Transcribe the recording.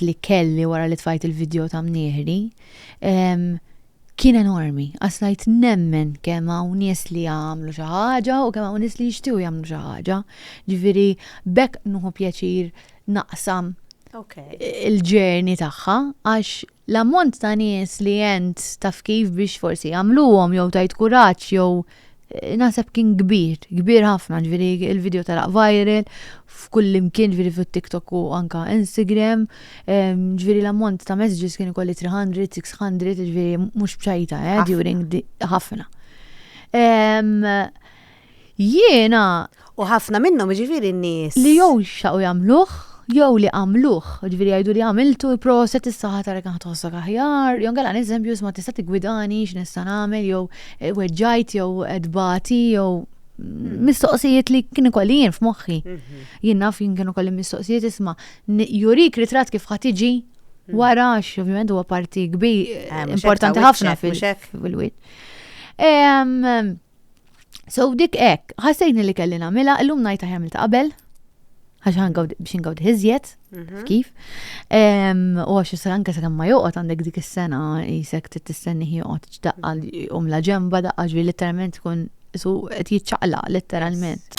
li kelli wara li tfajt il-video ta' mnieħri kien enormi. Asnajt nemmen kemm hawn nies li jagħmlu xi ħaġa u kemm hawn nies li jixtiequ jagħmlu xi ħaġa. Ġifieri bekk nuħu pjaċir naqsam il-ġerni tagħha għax l-ammont ta' nies li jent taf kif biex forsi jagħmluhom jew tajt kuraġġ jew naħseb kien kbir ħafna, ġifieri il-video talaq viral f'kull imkien, ġifieri fit-TikTok u anka Instagram, ġifieri l-ammont ta' messages kien ikolli 300, 600, ġifieri mhux bċajta, during ħafna. Jiena u ħafna minnhom ġifieri n-nies li jew xaqgħu jagħmluh jew li għamluh, ġifieri jgħidu li għamiltu proset issa ħatarek ħatossok aħjar, jew nkella eżempju ma tista' tigwidani x'nista' nagħmel jew weġġajt jew edbati jew mistoqsijiet li kienu kolli jien f'moħħi. Jien naf jien kienu kolli mistoqsijiet isma' jurik ritratt kif ħadd tiġi wara għax ovvjament huwa parti kbir importanti ħafna fil-wiċċ. So dik hekk, ħassejni li kelli nagħmilha, illum ngħid għamilt qabel għax biex ngawd ħizjet, kif. U għax jisir anke sa' ma joqgħod għandek dik is-sena jisek tistenni joqgħod ċdaqqa la ġemba daqqa ġifieri letteralment tkun qed jiċċaqlaq letteralment.